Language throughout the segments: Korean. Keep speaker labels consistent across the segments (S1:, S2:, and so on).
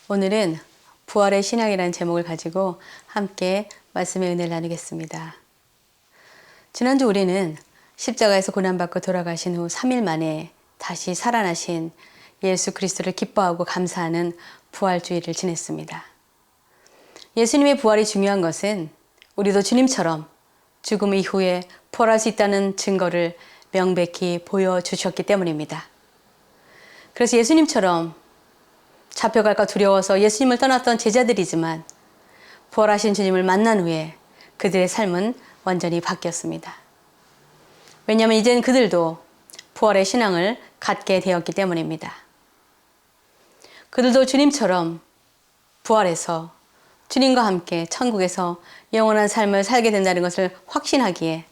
S1: 오늘은 부활의 신앙이라는 제목을 가지고 함께 말씀의 은혜를 나누겠습니다. 지난주 우리는 십자가에서 고난받고 돌아가신 후 3일 만에 다시 살아나신 예수 그리스도를 기뻐하고 감사하는 부활주의를 지냈습니다. 예수님의 부활이 중요한 것은 우리도 주님처럼 죽음 이후에 부활할 수 있다는 증거를 명백히 보여주셨기 때문입니다. 그래서 예수님처럼 잡혀갈까 두려워서 예수님을 떠났던 제자들이지만 부활하신 주님을 만난 후에 그들의 삶은 완전히 바뀌었습니다. 왜냐하면 이제는 그들도 부활의 신앙을 갖게 되었기 때문입니다. 그들도 주님처럼 부활해서 주님과 함께 천국에서 영원한 삶을 살게 된다는 것을 확신하기에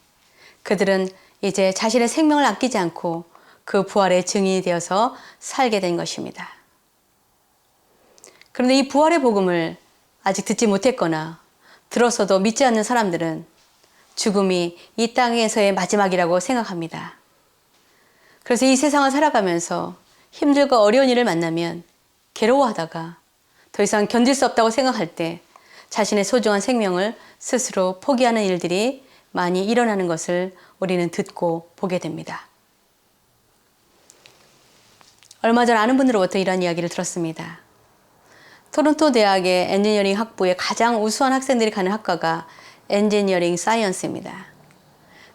S1: 그들은 이제 자신의 생명을 아끼지 않고 그 부활의 증인이 되어서 살게 된 것입니다. 그런데 이 부활의 복음을 아직 듣지 못했거나 들었어도 믿지 않는 사람들은 죽음이 이 땅에서의 마지막이라고 생각합니다. 그래서 이 세상을 살아가면서 힘들고 어려운 일을 만나면 괴로워하다가 더 이상 견딜 수 없다고 생각할 때 자신의 소중한 생명을 스스로 포기하는 일들이 많이 일어나는 것을 우리는 듣고 보게 됩니다. 얼마 전 아는 분으로부터 이런 이야기를 들었습니다. 토론토 대학의 엔지니어링 학부의 가장 우수한 학생들이 가는 학과가 엔지니어링 사이언스입니다.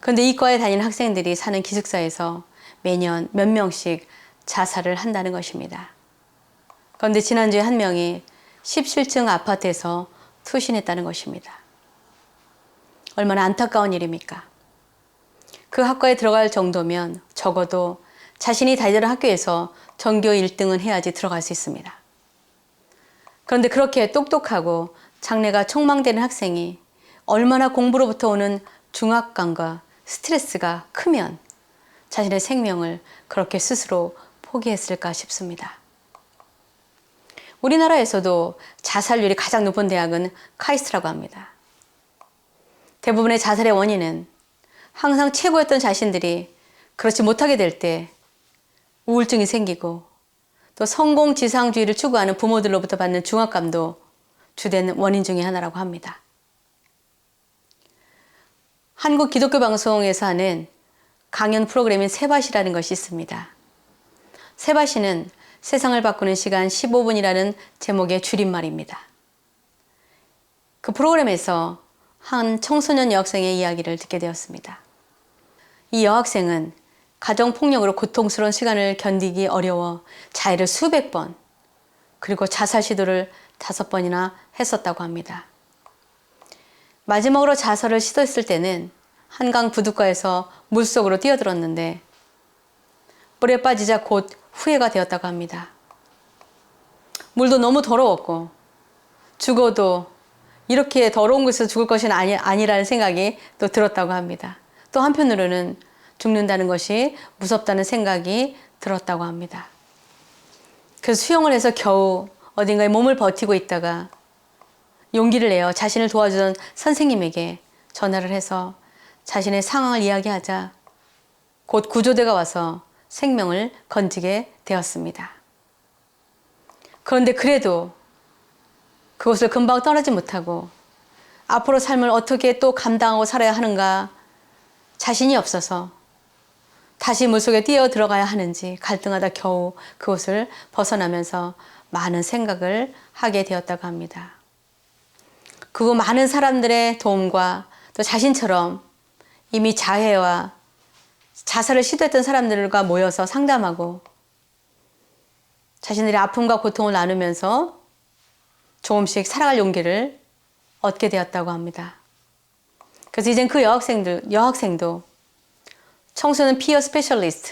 S1: 그런데 이 과에 다니는 학생들이 사는 기숙사에서 매년 몇 명씩 자살을 한다는 것입니다. 그런데 지난주에 한 명이 17층 아파트에서 투신했다는 것입니다. 얼마나 안타까운 일입니까? 그 학과에 들어갈 정도면 적어도 자신이 다니던 학교에서 전교 1등은 해야지 들어갈 수 있습니다. 그런데 그렇게 똑똑하고 장래가 촉망되는 학생이 얼마나 공부로부터 오는 중압감과 스트레스가 크면 자신의 생명을 그렇게 스스로 포기했을까 싶습니다. 우리나라에서도 자살률이 가장 높은 대학은 카이스트라고 합니다. 대부분의 자살의 원인은 항상 최고였던 자신들이 그렇지 못하게 될 때 우울증이 생기고 또 성공지상주의를 추구하는 부모들로부터 받는 중압감도 주된 원인 중에 하나라고 합니다. 한국 기독교 방송에서 하는 강연 프로그램인 세바시라는 것이 있습니다. 세바시는 세상을 바꾸는 시간 15분이라는 제목의 줄임말입니다. 그 프로그램에서 한 청소년 여학생의 이야기를 듣게 되었습니다. 이 여학생은 가정폭력으로 고통스러운 시간을 견디기 어려워 자해를 수백 번, 그리고 자살 시도를 5번이나 했었다고 합니다. 마지막으로 자살을 시도했을 때는 한강 부둣가에서 물속으로 뛰어들었는데 물에 빠지자 곧 후회가 되었다고 합니다. 물도 너무 더러웠고 죽어도 이렇게 더러운 곳에서 죽을 것은 아니라는 생각이 또 들었다고 합니다. 또 한편으로는 죽는다는 것이 무섭다는 생각이 들었다고 합니다. 그래서 수영을 해서 겨우 어딘가에 몸을 버티고 있다가 용기를 내어 자신을 도와주던 선생님에게 전화를 해서 자신의 상황을 이야기하자 곧 구조대가 와서 생명을 건지게 되었습니다. 그런데 그래도 그곳을 금방 떠나지 못하고 앞으로 삶을 어떻게 또 감당하고 살아야 하는가 자신이 없어서 다시 물속에 뛰어 들어가야 하는지 갈등하다 겨우 그곳을 벗어나면서 많은 생각을 하게 되었다고 합니다. 그 후 많은 사람들의 도움과 또 자신처럼 이미 자해와 자살을 시도했던 사람들과 모여서 상담하고 자신들의 아픔과 고통을 나누면서 조금씩 살아갈 용기를 얻게 되었다고 합니다. 그래서 이젠 그 여학생도 청소년 피어 스페셜리스트,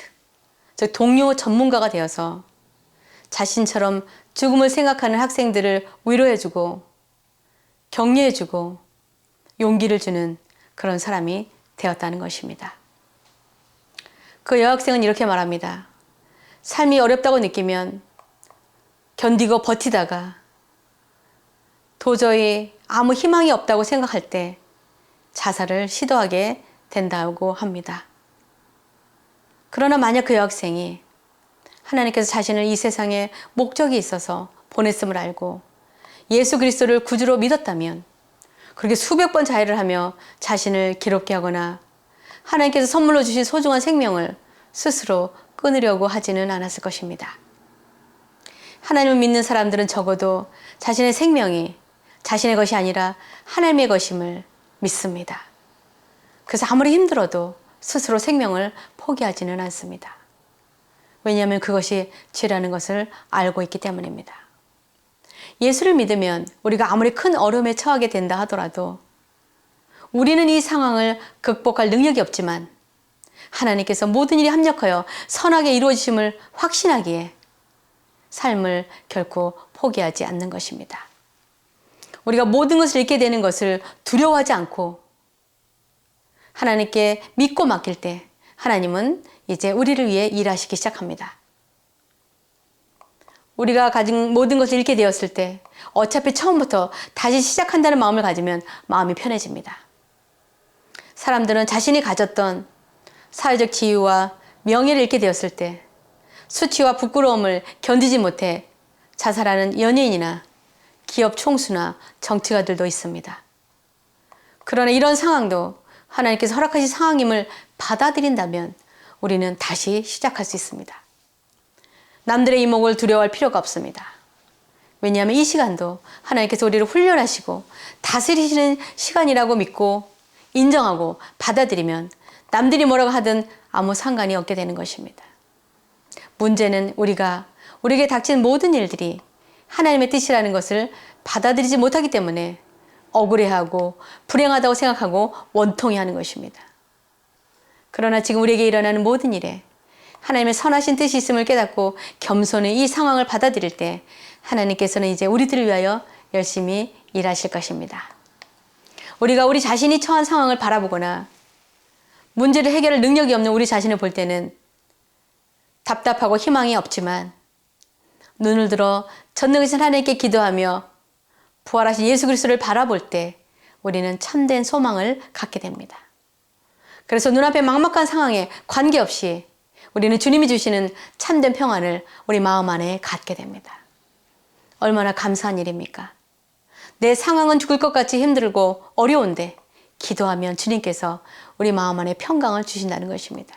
S1: 즉 동료 전문가가 되어서 자신처럼 죽음을 생각하는 학생들을 위로해주고 격려해주고 용기를 주는 그런 사람이 되었다는 것입니다. 그 여학생은 이렇게 말합니다. 삶이 어렵다고 느끼면 견디고 버티다가 도저히 아무 희망이 없다고 생각할 때 자살을 시도하게 된다고 합니다. 그러나 만약 그 여학생이 하나님께서 자신을 이 세상에 목적이 있어서 보냈음을 알고 예수 그리스도를 구주로 믿었다면 그렇게 수백 번 자해를 하며 자신을 괴롭게 하거나 하나님께서 선물로 주신 소중한 생명을 스스로 끊으려고 하지는 않았을 것입니다. 하나님을 믿는 사람들은 적어도 자신의 생명이 자신의 것이 아니라 하나님의 것임을 믿습니다. 그래서 아무리 힘들어도 스스로 생명을 포기하지는 않습니다. 왜냐하면 그것이 죄라는 것을 알고 있기 때문입니다. 예수를 믿으면 우리가 아무리 큰 어려움에 처하게 된다 하더라도 우리는 이 상황을 극복할 능력이 없지만 하나님께서 모든 일이 합력하여 선하게 이루어지심을 확신하기에 삶을 결코 포기하지 않는 것입니다. 우리가 모든 것을 잃게 되는 것을 두려워하지 않고 하나님께 믿고 맡길 때 하나님은 이제 우리를 위해 일하시기 시작합니다. 우리가 가진 모든 것을 잃게 되었을 때 어차피 처음부터 다시 시작한다는 마음을 가지면 마음이 편해집니다. 사람들은 자신이 가졌던 사회적 지위와 명예를 잃게 되었을 때 수치와 부끄러움을 견디지 못해 자살하는 연예인이나 기업 총수나 정치가들도 있습니다. 그러나 이런 상황도 하나님께서 허락하신 상황임을 받아들인다면 우리는 다시 시작할 수 있습니다. 남들의 이목을 두려워할 필요가 없습니다. 왜냐하면 이 시간도 하나님께서 우리를 훈련하시고 다스리시는 시간이라고 믿고 인정하고 받아들이면 남들이 뭐라고 하든 아무 상관이 없게 되는 것입니다. 문제는 우리에게 닥친 모든 일들이 하나님의 뜻이라는 것을 받아들이지 못하기 때문에 억울해하고 불행하다고 생각하고 원통해하는 것입니다. 그러나 지금 우리에게 일어나는 모든 일에 하나님의 선하신 뜻이 있음을 깨닫고 겸손히 이 상황을 받아들일 때 하나님께서는 이제 우리들을 위하여 열심히 일하실 것입니다. 우리가 우리 자신이 처한 상황을 바라보거나 문제를 해결할 능력이 없는 우리 자신을 볼 때는 답답하고 희망이 없지만 눈을 들어 전능하신 하나님께 기도하며 부활하신 예수 그리스도를 바라볼 때 우리는 참된 소망을 갖게 됩니다. 그래서 눈앞에 막막한 상황에 관계없이 우리는 주님이 주시는 참된 평안을 우리 마음 안에 갖게 됩니다. 얼마나 감사한 일입니까? 내 상황은 죽을 것 같이 힘들고 어려운데 기도하면 주님께서 우리 마음 안에 평강을 주신다는 것입니다.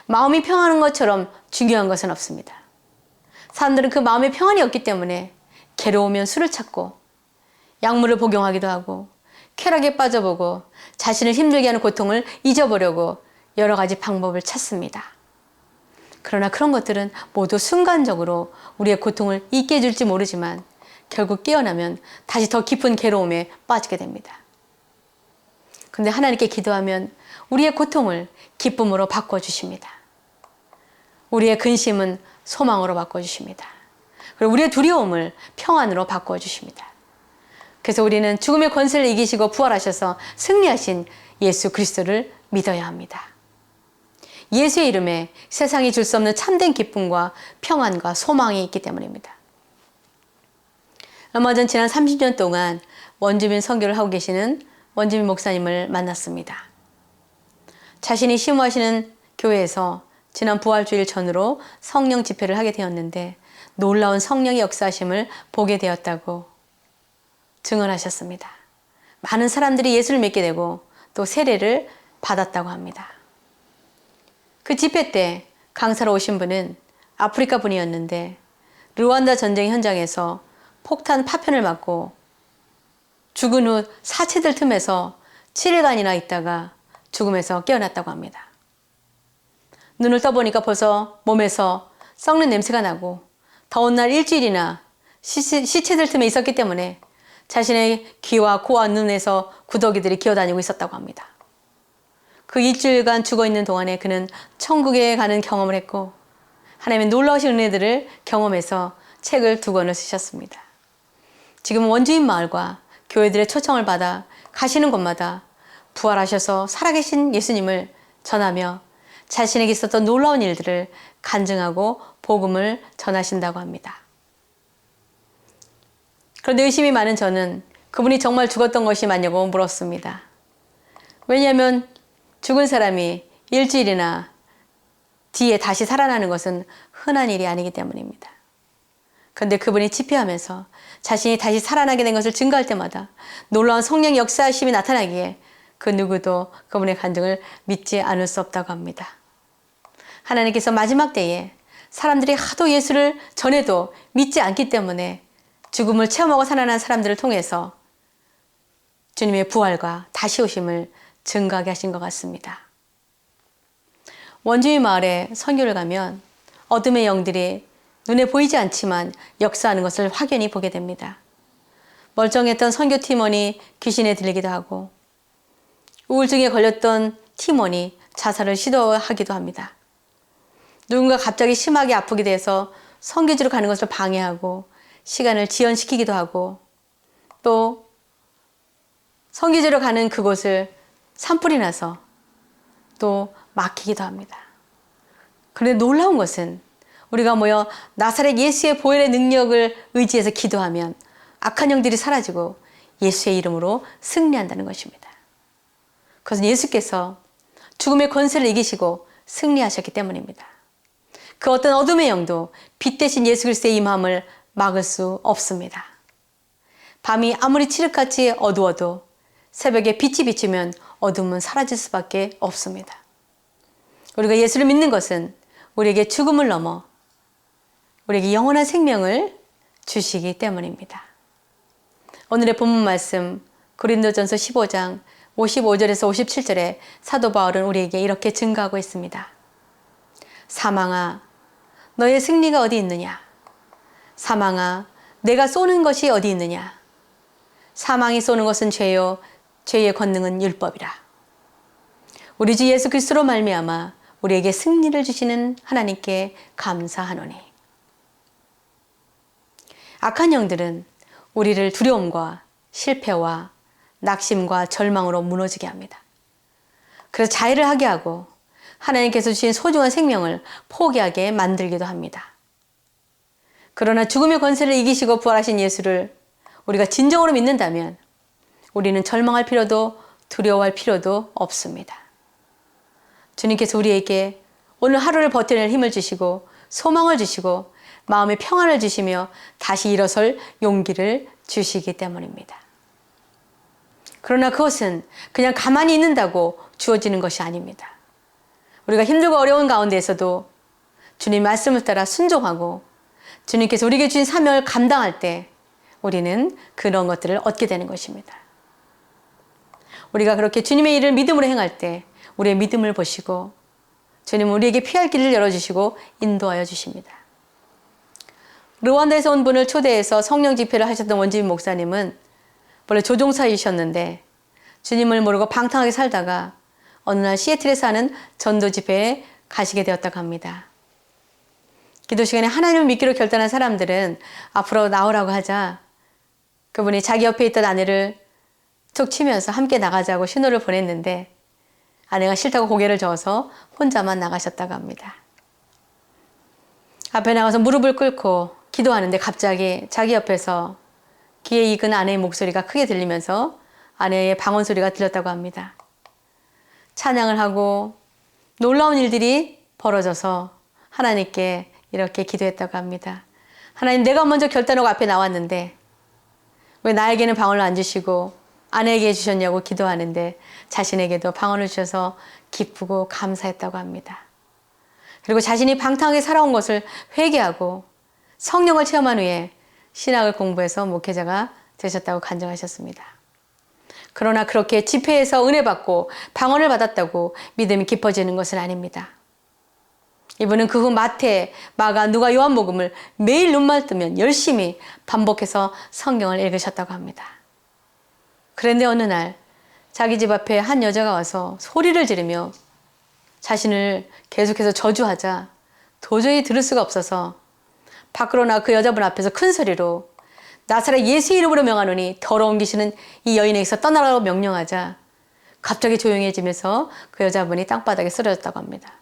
S1: 마음이 평안한 것처럼 중요한 것은 없습니다. 사람들은 그 마음에 평안이 없기 때문에 괴로우면 술을 찾고 약물을 복용하기도 하고 쾌락에 빠져보고 자신을 힘들게 하는 고통을 잊어보려고 여러 가지 방법을 찾습니다. 그러나 그런 것들은 모두 순간적으로 우리의 고통을 잊게 해줄지 모르지만 결국 깨어나면 다시 더 깊은 괴로움에 빠지게 됩니다. 그런데 하나님께 기도하면 우리의 고통을 기쁨으로 바꿔주십니다. 우리의 근심은 소망으로 바꿔주십니다. 그리고 우리의 두려움을 평안으로 바꿔주십니다. 그래서 우리는 죽음의 권세를 이기시고 부활하셔서 승리하신 예수 그리스도를 믿어야 합니다. 예수의 이름에 세상이 줄 수 없는 참된 기쁨과 평안과 소망이 있기 때문입니다. 얼마 전 지난 30년 동안 원주민 선교를 하고 계시는 원주민 목사님을 만났습니다. 자신이 심호하시는 교회에서 지난 부활주일 전으로 성령 집회를 하게 되었는데 놀라운 성령의 역사하심을 보게 되었다고 증언하셨습니다. 많은 사람들이 예수를 믿게 되고 또 세례를 받았다고 합니다. 그 집회 때 강사로 오신 분은 아프리카 분이었는데 르완다 전쟁 현장에서 폭탄 파편을 맞고 죽은 후 사체들 틈에서 7일간이나 있다가 죽음에서 깨어났다고 합니다. 눈을 떠보니까 벌써 몸에서 썩는 냄새가 나고 더운 날 일주일이나 시체들 틈에 있었기 때문에 자신의 귀와 코와 눈에서 구더기들이 기어다니고 있었다고 합니다. 그 일주일간 죽어있는 동안에 그는 천국에 가는 경험을 했고 하나님의 놀라우신 은혜들을 경험해서 책을 2권을 쓰셨습니다. 지금은 원주민 마을과 교회들의 초청을 받아 가시는 곳마다 부활하셔서 살아계신 예수님을 전하며 자신에게 있었던 놀라운 일들을 간증하고 복음을 전하신다고 합니다. 그런데 의심이 많은 저는 그분이 정말 죽었던 것이 맞냐고 물었습니다. 왜냐하면 죽은 사람이 일주일이나 뒤에 다시 살아나는 것은 흔한 일이 아니기 때문입니다. 그런데 그분이 집회하면서 자신이 다시 살아나게 된 것을 증거할 때마다 놀라운 성령 역사하심이 나타나기에 그 누구도 그분의 간증을 믿지 않을 수 없다고 합니다. 하나님께서 마지막 때에 사람들이 하도 예수를 전해도 믿지 않기 때문에 죽음을 체험하고 살아난 사람들을 통해서 주님의 부활과 다시 오심을 증거하게 하신 것 같습니다. 원주민 마을에 선교를 가면 어둠의 영들이 눈에 보이지 않지만 역사하는 것을 확연히 보게 됩니다. 멀쩡했던 선교 팀원이 귀신에 들리기도 하고 우울증에 걸렸던 팀원이 자살을 시도하기도 합니다. 누군가 갑자기 심하게 아프게 돼서 선교지로 가는 것을 방해하고 시간을 지연시키기도 하고 또 선교지로 가는 그곳을 산불이 나서 또 막히기도 합니다. 그런데 놀라운 것은 우리가 모여 나사렛 예수의 보혈의 능력을 의지해서 기도하면 악한 영들이 사라지고 예수의 이름으로 승리한다는 것입니다. 그것은 예수께서 죽음의 권세를 이기시고 승리하셨기 때문입니다. 그 어떤 어둠의 영도 빛 대신 예수 그리스도의 임함을 막을 수 없습니다. 밤이 아무리 칠흑같이 어두워도 새벽에 빛이 비치면 어둠은 사라질 수밖에 없습니다. 우리가 예수를 믿는 것은 우리에게 죽음을 넘어 우리에게 영원한 생명을 주시기 때문입니다. 오늘의 본문 말씀 고린도전서 15장 55절에서 57절에 사도 바울은 우리에게 이렇게 증거하고 있습니다. 사망아, 너의 승리가 어디 있느냐? 사망아, 내가 쏘는 것이 어디 있느냐? 사망이 쏘는 것은 죄요, 죄의 권능은 율법이라. 우리 주 예수 그리스도로 말미암아 우리에게 승리를 주시는 하나님께 감사하노니. 악한 영들은 우리를 두려움과 실패와 낙심과 절망으로 무너지게 합니다. 그래서 자해를 하게 하고 하나님께서 주신 소중한 생명을 포기하게 만들기도 합니다. 그러나 죽음의 권세를 이기시고 부활하신 예수를 우리가 진정으로 믿는다면 우리는 절망할 필요도 두려워할 필요도 없습니다. 주님께서 우리에게 오늘 하루를 버텨낼 힘을 주시고 소망을 주시고 마음의 평안을 주시며 다시 일어설 용기를 주시기 때문입니다. 그러나 그것은 그냥 가만히 있는다고 주어지는 것이 아닙니다. 우리가 힘들고 어려운 가운데에서도 주님 말씀을 따라 순종하고 주님께서 우리에게 주신 사명을 감당할 때 우리는 그런 것들을 얻게 되는 것입니다. 우리가 그렇게 주님의 일을 믿음으로 행할 때 우리의 믿음을 보시고 주님은 우리에게 피할 길을 열어주시고 인도하여 주십니다. 르완다에서 온 분을 초대해서 성령 집회를 하셨던 원주민 목사님은 원래 조종사이셨는데 주님을 모르고 방탕하게 살다가 어느 날 시애틀에서 하는 전도 집회에 가시게 되었다고 합니다. 기도 시간에 하나님을 믿기로 결단한 사람들은 앞으로 나오라고 하자 그분이 자기 옆에 있던 아내를 툭 치면서 함께 나가자고 신호를 보냈는데 아내가 싫다고 고개를 저어서 혼자만 나가셨다고 합니다. 앞에 나가서 무릎을 꿇고 기도하는데 갑자기 자기 옆에서 귀에 익은 아내의 목소리가 크게 들리면서 아내의 방언 소리가 들렸다고 합니다. 찬양을 하고 놀라운 일들이 벌어져서 하나님께 이렇게 기도했다고 합니다. 하나님, 내가 먼저 결단하고 앞에 나왔는데 왜 나에게는 방언을 안 주시고 아내에게 주셨냐고 기도하는데 자신에게도 방언을 주셔서 기쁘고 감사했다고 합니다. 그리고 자신이 방탕하게 살아온 것을 회개하고 성령을 체험한 후에 신학을 공부해서 목회자가 되셨다고 간증하셨습니다. 그러나 그렇게 집회에서 은혜 받고 방언을 받았다고 믿음이 깊어지는 것은 아닙니다. 이분은 그 후 마태, 마가, 누가, 요한복음을 매일 눈만 뜨면 열심히 반복해서 성경을 읽으셨다고 합니다. 그런데 어느 날 자기 집 앞에 한 여자가 와서 소리를 지르며 자신을 계속해서 저주하자 도저히 들을 수가 없어서 밖으로 나가 그 여자분 앞에서 큰 소리로 나사렛 예수 이름으로 명하노니 더러운 귀신은 이 여인에게서 떠나라고 명령하자 갑자기 조용해지면서 그 여자분이 땅바닥에 쓰러졌다고 합니다.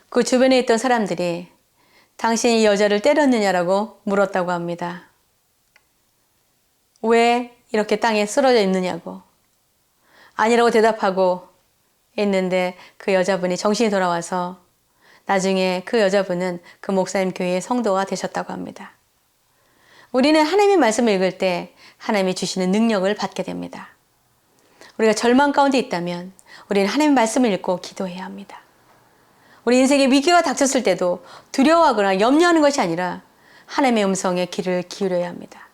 S1: 그 주변에 있던 사람들이 당신이 이 여자를 때렸느냐라고 물었다고 합니다. 왜 이렇게 땅에 쓰러져 있느냐고. 아니라고 대답하고 있는데 그 여자분이 정신이 돌아와서 나중에 그 여자분은 그 목사님 교회의 성도가 되셨다고 합니다. 우리는 하나님의 말씀을 읽을 때 하나님이 주시는 능력을 받게 됩니다. 우리가 절망 가운데 있다면 우리는 하나님의 말씀을 읽고 기도해야 합니다. 우리 인생에 위기가 닥쳤을 때도 두려워하거나 염려하는 것이 아니라 하나님의 음성에 귀를 기울여야 합니다.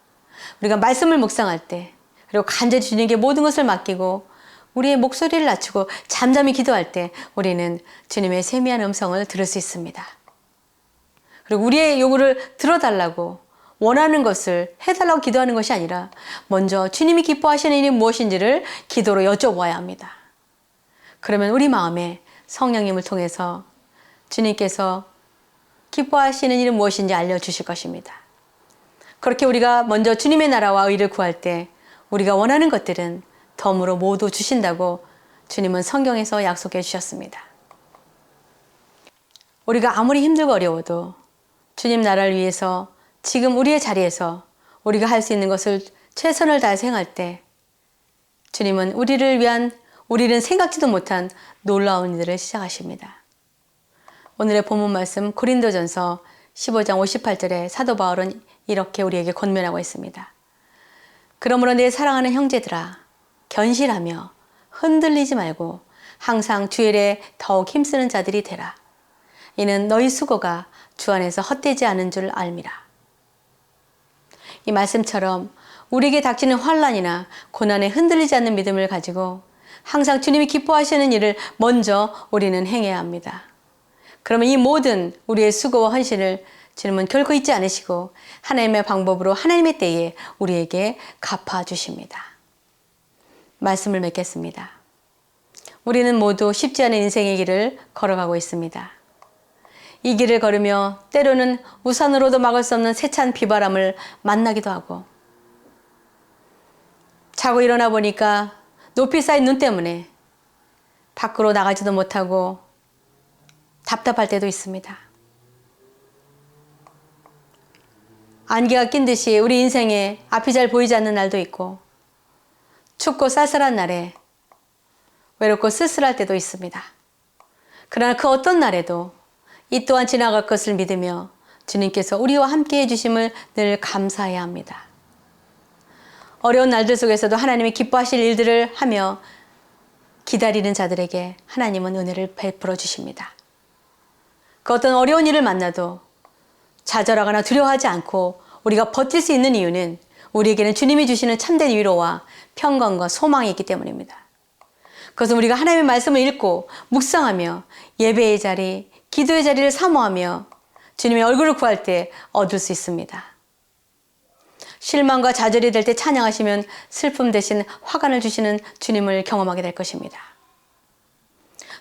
S1: 우리가 말씀을 묵상할 때, 그리고 간절히 주님께 모든 것을 맡기고 우리의 목소리를 낮추고 잠잠히 기도할 때 우리는 주님의 세미한 음성을 들을 수 있습니다. 그리고 우리의 요구를 들어달라고 원하는 것을 해달라고 기도하는 것이 아니라 먼저 주님이 기뻐하시는 일이 무엇인지를 기도로 여쭤보아야 합니다. 그러면 우리 마음에 성령님을 통해서 주님께서 기뻐하시는 일은 무엇인지 알려주실 것입니다. 그렇게 우리가 먼저 주님의 나라와 의를 구할 때 우리가 원하는 것들은 덤으로 모두 주신다고 주님은 성경에서 약속해 주셨습니다. 우리가 아무리 힘들고 어려워도 주님 나라를 위해서 지금 우리의 자리에서 우리가 할 수 있는 것을 최선을 다해서 행할 때 주님은 우리는 생각지도 못한 놀라운 일들을 시작하십니다. 오늘의 본문 말씀 고린도전서 15장 58절에 사도 바울은 이렇게 우리에게 권면하고 있습니다. 그러므로 내 사랑하는 형제들아, 견실하며 흔들리지 말고 항상 주 일에 더욱 힘쓰는 자들이 되라. 이는 너희 수고가 주 안에서 헛되지 않은 줄 알미라. 이 말씀처럼 우리에게 닥치는 환난이나 고난에 흔들리지 않는 믿음을 가지고 항상 주님이 기뻐하시는 일을 먼저 우리는 행해야 합니다. 그러면 이 모든 우리의 수고와 헌신을 주님은 결코 잊지 않으시고 하나님의 방법으로 하나님의 때에 우리에게 갚아주십니다. 말씀을 맺겠습니다. 우리는 모두 쉽지 않은 인생의 길을 걸어가고 있습니다. 이 길을 걸으며 때로는 우산으로도 막을 수 없는 세찬 비바람을 만나기도 하고 자고 일어나 보니까 높이 쌓인 눈 때문에 밖으로 나가지도 못하고 답답할 때도 있습니다. 안개가 낀 듯이 우리 인생에 앞이 잘 보이지 않는 날도 있고 춥고 쌀쌀한 날에 외롭고 쓸쓸할 때도 있습니다. 그러나 그 어떤 날에도 이 또한 지나갈 것을 믿으며 주님께서 우리와 함께 해주심을 늘 감사해야 합니다. 어려운 날들 속에서도 하나님이 기뻐하실 일들을 하며 기다리는 자들에게 하나님은 은혜를 베풀어 주십니다. 그 어떤 어려운 일을 만나도 좌절하거나 두려워하지 않고 우리가 버틸 수 있는 이유는 우리에게는 주님이 주시는 참된 위로와 평강과 소망이 있기 때문입니다. 그것은 우리가 하나님의 말씀을 읽고 묵상하며 예배의 자리, 기도의 자리를 사모하며 주님의 얼굴을 구할 때 얻을 수 있습니다. 실망과 좌절이 될 때 찬양하시면 슬픔 대신 화관을 주시는 주님을 경험하게 될 것입니다.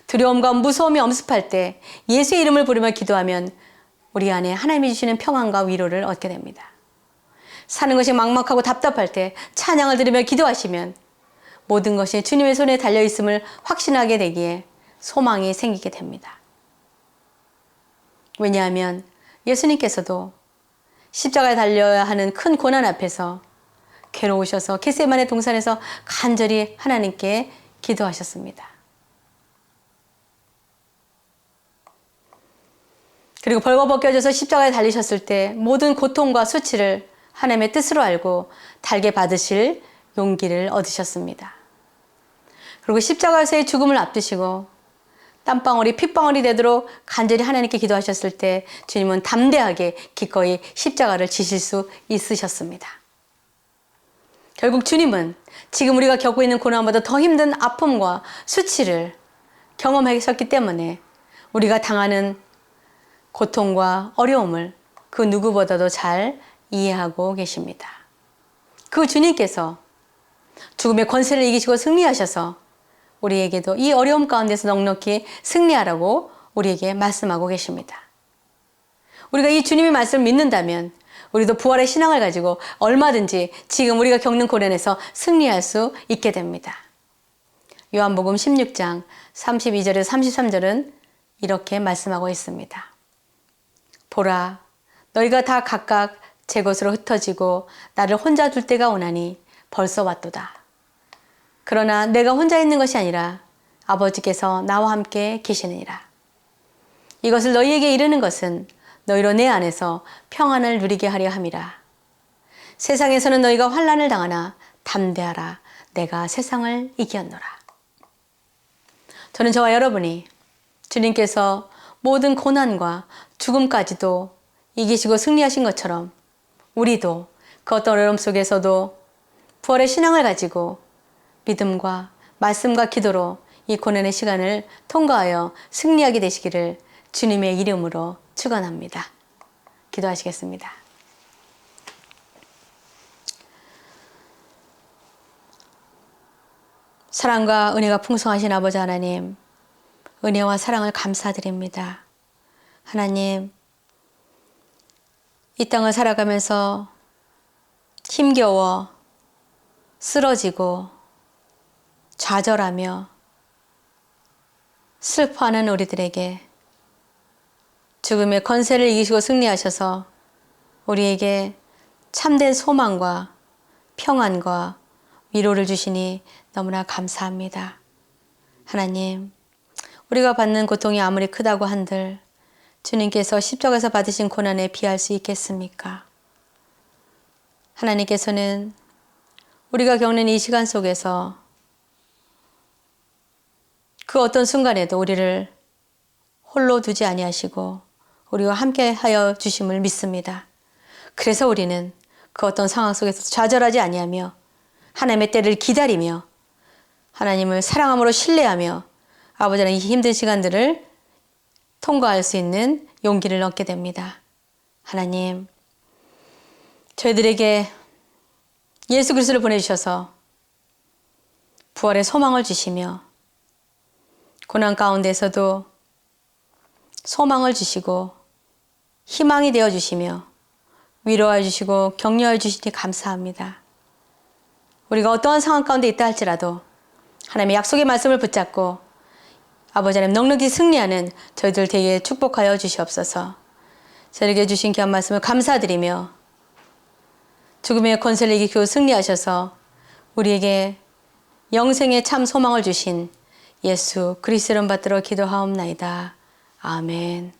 S1: 두려움과 무서움이 엄습할 때 예수의 이름을 부르며 기도하면 우리 안에 하나님이 주시는 평안과 위로를 얻게 됩니다. 사는 것이 막막하고 답답할 때 찬양을 들으며 기도하시면 모든 것이 주님의 손에 달려있음을 확신하게 되기에 소망이 생기게 됩니다. 왜냐하면 예수님께서도 십자가에 달려야 하는 큰 고난 앞에서 괴로우셔서 겟세마네 동산에서 간절히 하나님께 기도하셨습니다. 그리고 벌거벗겨져서 십자가에 달리셨을 때 모든 고통과 수치를 하나님의 뜻으로 알고 달게 받으실 용기를 얻으셨습니다. 그리고 십자가에서의 죽음을 앞두시고 땀방울이 핏방울이 되도록 간절히 하나님께 기도하셨을 때 주님은 담대하게 기꺼이 십자가를 지실 수 있으셨습니다. 결국 주님은 지금 우리가 겪고 있는 고난보다 더 힘든 아픔과 수치를 경험하셨기 때문에 우리가 당하는 고통과 어려움을 그 누구보다도 잘 이해하고 계십니다. 그 주님께서 죽음의 권세를 이기시고 승리하셔서 우리에게도 이 어려움 가운데서 넉넉히 승리하라고 우리에게 말씀하고 계십니다. 우리가 이 주님의 말씀을 믿는다면 우리도 부활의 신앙을 가지고 얼마든지 지금 우리가 겪는 고난에서 승리할 수 있게 됩니다. 요한복음 16장 32절에서 33절은 이렇게 말씀하고 있습니다. 보라, 너희가 다 각각 제 곳으로 흩어지고 나를 혼자 둘 때가 오나니 벌써 왔도다. 그러나 내가 혼자 있는 것이 아니라 아버지께서 나와 함께 계시느니라. 이것을 너희에게 이르는 것은 너희로 내 안에서 평안을 누리게 하려 함이라. 세상에서는 너희가 환난을 당하나 담대하라. 내가 세상을 이겼노라. 저는 저와 여러분이 주님께서 모든 고난과 죽음까지도 이기시고 승리하신 것처럼 우리도 그 어떤 어려움 속에서도 부활의 신앙을 가지고 믿음과 말씀과 기도로 이 고난의 시간을 통과하여 승리하게 되시기를 주님의 이름으로 축원합니다. 기도하시겠습니다. 사랑과 은혜가 풍성하신 아버지 하나님, 은혜와 사랑을 감사드립니다. 하나님, 이 땅을 살아가면서 힘겨워 쓰러지고 좌절하며 슬퍼하는 우리들에게 죽음의 권세를 이기시고 승리하셔서 우리에게 참된 소망과 평안과 위로를 주시니 너무나 감사합니다. 하나님, 우리가 받는 고통이 아무리 크다고 한들 주님께서 십자가에서 받으신 고난에 비할 수 있겠습니까? 하나님께서는 우리가 겪는 이 시간 속에서 그 어떤 순간에도 우리를 홀로 두지 아니하시고 우리와 함께 하여 주심을 믿습니다. 그래서 우리는 그 어떤 상황 속에서 좌절하지 아니하며 하나님의 때를 기다리며 하나님을 사랑함으로 신뢰하며 아버지 하나님 이 힘든 시간들을 통과할 수 있는 용기를 얻게 됩니다. 하나님, 저희들에게 예수 그리스도를 보내주셔서 부활의 소망을 주시며 고난 가운데서도 소망을 주시고 희망이 되어 주시며 위로해 주시고 격려해 주시니 감사합니다. 우리가 어떠한 상황 가운데 있다 할지라도 하나님의 약속의 말씀을 붙잡고 아버지 하나님 넉넉히 승리하는 저희들 되게 축복하여 주시옵소서. 저에게 주신 귀한 말씀을 감사드리며 죽음의 권세를 이기고 승리하셔서 우리에게 영생의 참 소망을 주신 예수 그리스도를 받들어 기도하옵나이다. 아멘.